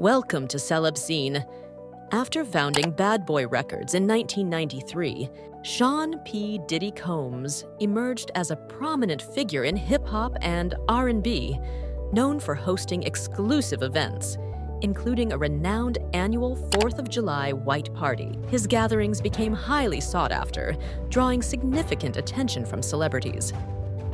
Welcome to Celeb Scene. After founding Bad Boy Records in 1993, Sean P. Diddy Combs emerged as a prominent figure in hip-hop and R&B, known for hosting exclusive events, including a renowned annual 4th of July white party. His gatherings became highly sought after, drawing significant attention from celebrities.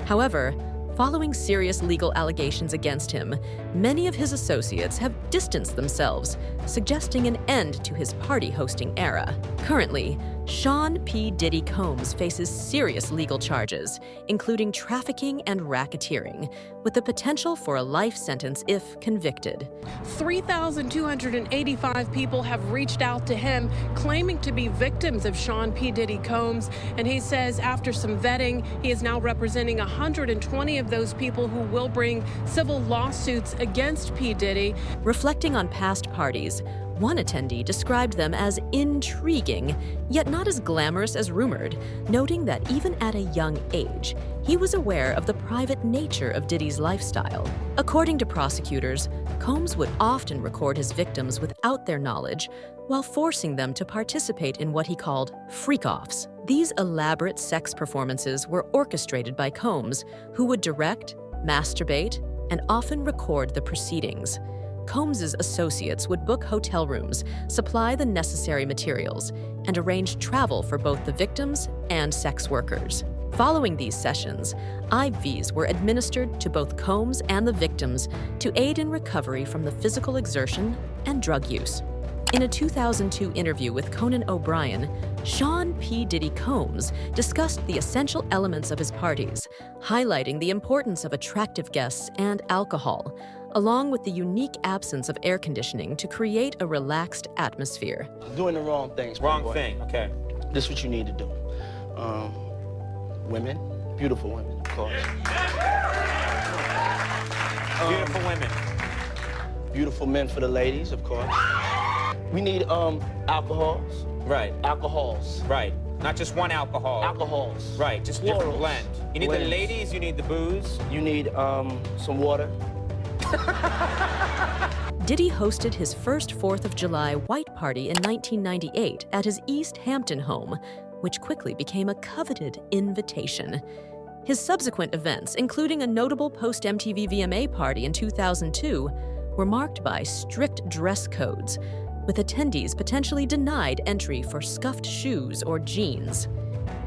However, following serious legal allegations against him, many of his associates have distanced themselves, suggesting an end to his party-hosting era. Currently, Sean P. Diddy Combs faces serious legal charges, including trafficking and racketeering, with the potential for a life sentence if convicted. 3,285 people have reached out to him, claiming to be victims of Sean P. Diddy Combs, and he says after some vetting, he is now representing 120 of those people who will bring civil lawsuits against P. Diddy. Reflecting on past parties, one attendee described them as intriguing, yet not as glamorous as rumored, noting that even at a young age, he was aware of the private nature of Diddy's lifestyle. According to prosecutors, Combs would often record his victims without their knowledge, while forcing them to participate in what he called freak-offs. These elaborate sex performances were orchestrated by Combs, who would direct, masturbate, and often record the proceedings. Combs's associates would book hotel rooms, supply the necessary materials, and arrange travel for both the victims and sex workers. Following these sessions, IVs were administered to both Combs and the victims to aid in recovery from the physical exertion and drug use. In a 2002 interview with Conan O'Brien, Sean P. Diddy Combs discussed the essential elements of his parties, highlighting the importance of attractive guests and alcohol, along with the unique absence of air conditioning to create a relaxed atmosphere. Doing the wrong things. Wrong thing, okay. This is what you need to do. Women, beautiful women, of course. Beautiful women. Beautiful men for the ladies, of course. We need alcohols. Right. Alcohols. Right. Not just one alcohol. Alcohols. Right, just different Plurals. blend. You need Blends. the ladies, you need the booze. You need some water. Diddy hosted his first 4th of July white party in 1998 at his East Hampton home, which quickly became a coveted invitation. His subsequent events, including a notable post-MTV VMA party in 2002, were marked by strict dress codes, with attendees potentially denied entry for scuffed shoes or jeans.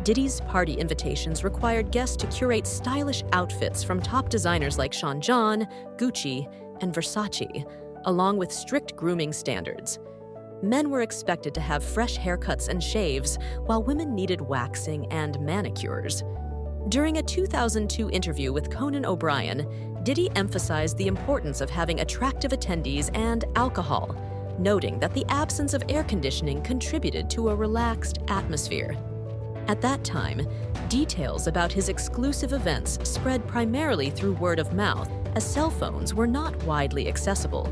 Diddy's party invitations required guests to curate stylish outfits from top designers like Sean John, Gucci, and Versace, along with strict grooming standards. Men were expected to have fresh haircuts and shaves, while women needed waxing and manicures. During a 2002 interview with Conan O'Brien, Diddy emphasized the importance of having attractive attendees and alcohol, noting that the absence of air conditioning contributed to a relaxed atmosphere. At that time, details about his exclusive events spread primarily through word of mouth, as cell phones were not widely accessible.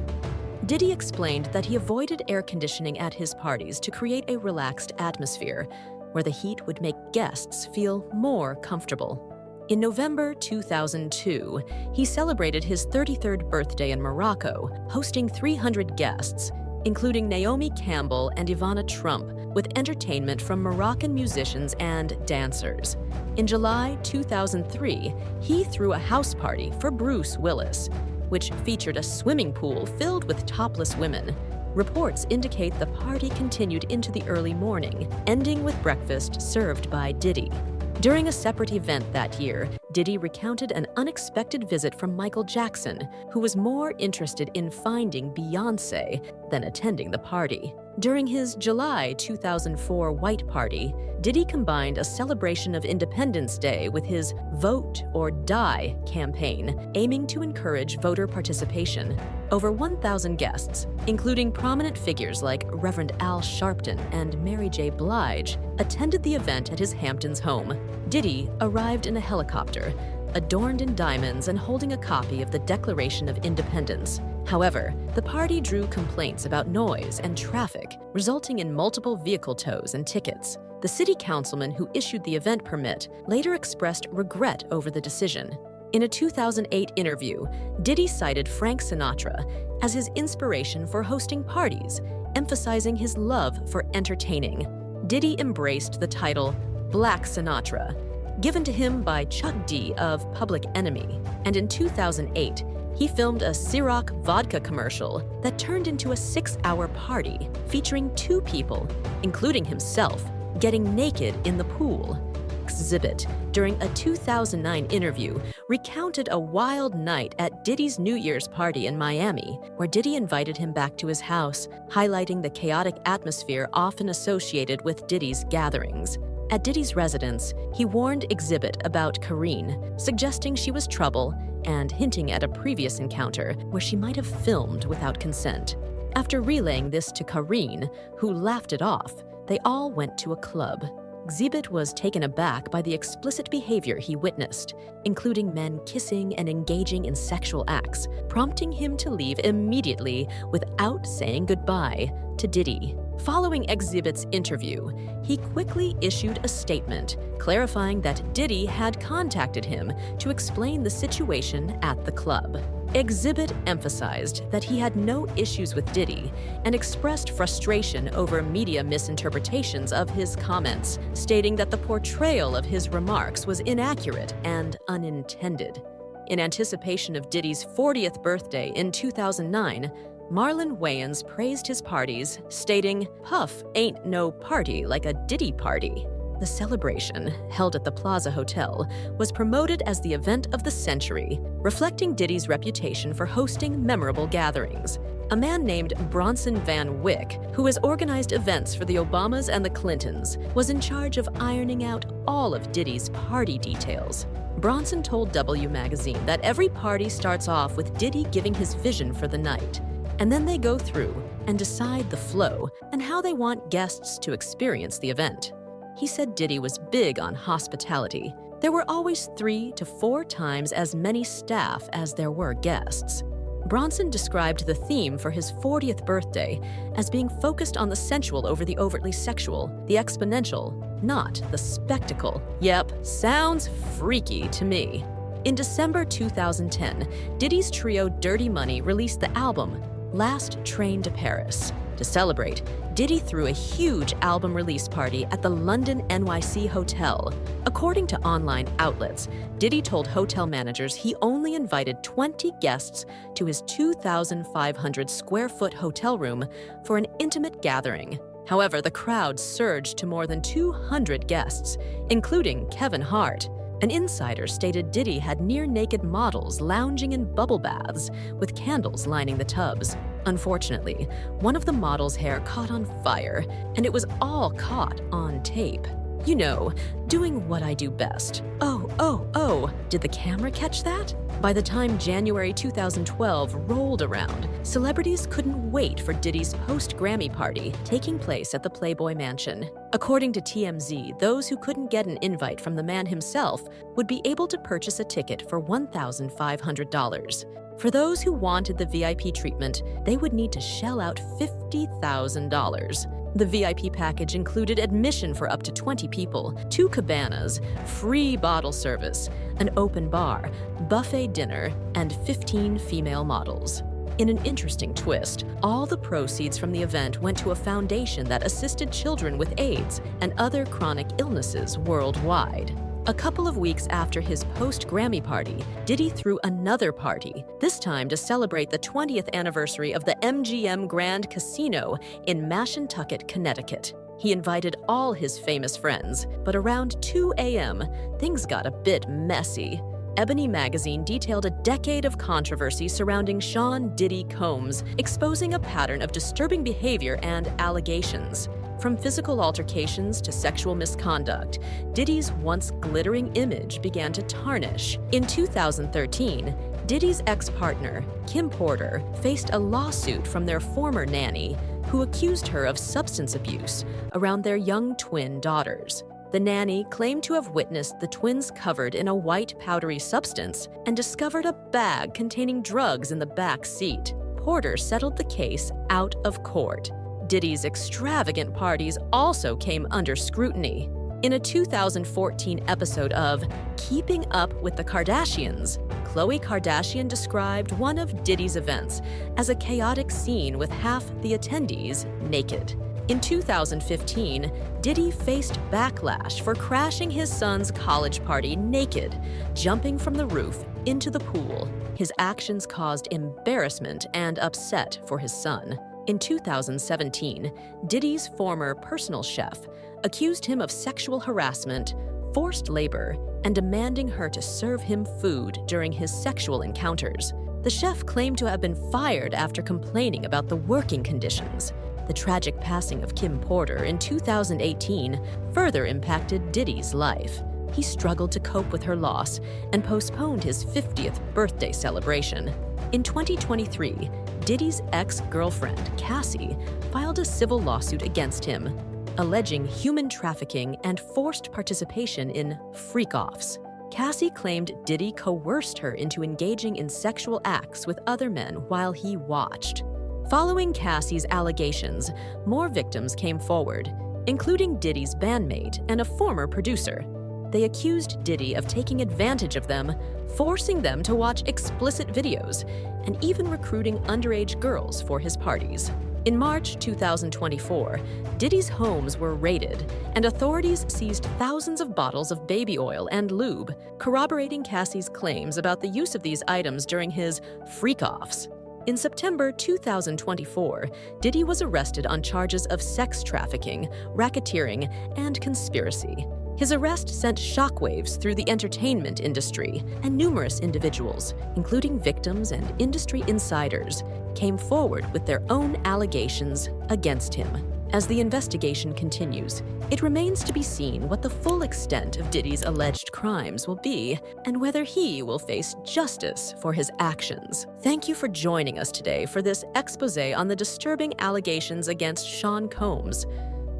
Diddy explained that he avoided air conditioning at his parties to create a relaxed atmosphere, where the heat would make guests feel more comfortable. In November 2002, he celebrated his 33rd birthday in Morocco, hosting 300 guests, including Naomi Campbell and Ivana Trump, with entertainment from Moroccan musicians and dancers. In July 2003, he threw a house party for Bruce Willis, which featured a swimming pool filled with topless women. Reports indicate the party continued into the early morning, ending with breakfast served by Diddy. During a separate event that year, Diddy recounted an unexpected visit from Michael Jackson, who was more interested in finding Beyoncé than attending the party. During his July 2004 white party, Diddy combined a celebration of Independence Day with his Vote or Die campaign, aiming to encourage voter participation. Over 1,000 guests, including prominent figures like Reverend Al Sharpton and Mary J. Blige, attended the event at his Hamptons home. Diddy arrived in a helicopter, adorned in diamonds and holding a copy of the Declaration of Independence. However, the party drew complaints about noise and traffic, resulting in multiple vehicle tows and tickets. The city councilman who issued the event permit later expressed regret over the decision. In a 2008 interview, Diddy cited Frank Sinatra as his inspiration for hosting parties, emphasizing his love for entertaining. Diddy embraced the title Black Sinatra, given to him by Chuck D of Public Enemy, and in 2008, he filmed a Ciroc vodka commercial that turned into a 6-hour party featuring 2 people, including himself, getting naked in the pool. Exhibit, during a 2009 interview, recounted a wild night at Diddy's New Year's party in Miami, where Diddy invited him back to his house, highlighting the chaotic atmosphere often associated with Diddy's gatherings. At Diddy's residence, he warned Exhibit about Karine, suggesting she was trouble and hinting at a previous encounter where she might have filmed without consent. After relaying this to Karine, who laughed it off, they all went to a club. Exhibit was taken aback by the explicit behavior he witnessed, including men kissing and engaging in sexual acts, prompting him to leave immediately without saying goodbye to Diddy. Following Exhibit's interview, he quickly issued a statement clarifying that Diddy had contacted him to explain the situation at the club. Exhibit emphasized that he had no issues with Diddy and expressed frustration over media misinterpretations of his comments, stating that the portrayal of his remarks was inaccurate and unintended. In anticipation of Diddy's 40th birthday in 2009, Marlon Wayans praised his parties, stating, "Puff ain't no party like a Diddy party." The celebration, held at the Plaza Hotel, was promoted as the event of the century, reflecting Diddy's reputation for hosting memorable gatherings. A man named Bronson Van Wyck, who has organized events for the Obamas and the Clintons, was in charge of ironing out all of Diddy's party details. Bronson told W Magazine that every party starts off with Diddy giving his vision for the night, and then they go through and decide the flow and how they want guests to experience the event. He said Diddy was big on hospitality. There were always 3 to 4 times as many staff as there were guests. Bronson described the theme for his 40th birthday as being focused on the sensual over the overtly sexual, the exponential, not the spectacle. Yep, sounds freaky to me. In December 2010, Diddy's trio Dirty Money released the album Last Train to Paris. To celebrate, Diddy threw a huge album release party at the London NYC Hotel. According to online outlets, Diddy told hotel managers he only invited 20 guests to his 2,500 square foot hotel room for an intimate gathering. However, the crowd surged to more than 200 guests, including Kevin Hart. An insider stated Diddy had near-naked models lounging in bubble baths with candles lining the tubs. Unfortunately, one of the models' hair caught on fire, and it was all caught on tape. You know, doing what I do best. Oh, did the camera catch that? By the time January 2012 rolled around, celebrities couldn't wait for Diddy's post-Grammy party taking place at the Playboy Mansion. According to TMZ, those who couldn't get an invite from the man himself would be able to purchase a ticket for $1,500. For those who wanted the VIP treatment, they would need to shell out $50,000. The VIP package included admission for up to 20 people, 2 cabanas, free bottle service, an open bar, buffet dinner, and 15 female models. In an interesting twist, all the proceeds from the event went to a foundation that assisted children with AIDS and other chronic illnesses worldwide. A couple of weeks after his post-Grammy party, Diddy threw another party, this time to celebrate the 20th anniversary of the MGM Grand Casino in Mashantucket, Connecticut. He invited all his famous friends, but around 2 a.m., things got a bit messy. Ebony magazine detailed a decade of controversy surrounding Sean Diddy Combs, exposing a pattern of disturbing behavior and allegations. From physical altercations to sexual misconduct, Diddy's once glittering image began to tarnish. In 2013, Diddy's ex-partner, Kim Porter, faced a lawsuit from their former nanny, who accused her of substance abuse around their young twin daughters. The nanny claimed to have witnessed the twins covered in a white powdery substance and discovered a bag containing drugs in the back seat. Porter settled the case out of court. Diddy's extravagant parties also came under scrutiny. In a 2014 episode of Keeping Up with the Kardashians, Khloe Kardashian described one of Diddy's events as a chaotic scene with half the attendees naked. In 2015, Diddy faced backlash for crashing his son's college party naked, jumping from the roof into the pool. His actions caused embarrassment and upset for his son. In 2017, Diddy's former personal chef accused him of sexual harassment, forced labor, and demanding her to serve him food during his sexual encounters. The chef claimed to have been fired after complaining about the working conditions. The tragic passing of Kim Porter in 2018 further impacted Diddy's life. He struggled to cope with her loss and postponed his 50th birthday celebration. In 2023, Diddy's ex-girlfriend, Cassie, filed a civil lawsuit against him, alleging human trafficking and forced participation in freak-offs. Cassie claimed Diddy coerced her into engaging in sexual acts with other men while he watched. Following Cassie's allegations, more victims came forward, including Diddy's bandmate and a former producer. They accused Diddy of taking advantage of them, forcing them to watch explicit videos, and even recruiting underage girls for his parties. In March 2024, Diddy's homes were raided, and authorities seized thousands of bottles of baby oil and lube, corroborating Cassie's claims about the use of these items during his freak-offs. In September 2024, Diddy was arrested on charges of sex trafficking, racketeering, and conspiracy. His arrest sent shockwaves through the entertainment industry, and numerous individuals, including victims and industry insiders, came forward with their own allegations against him. As the investigation continues, it remains to be seen what the full extent of Diddy's alleged crimes will be and whether he will face justice for his actions. Thank you for joining us today for this expose on the disturbing allegations against Sean Combs.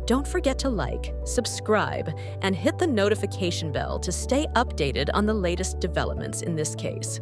Don't forget to like, subscribe, and hit the notification bell to stay updated on the latest developments in this case.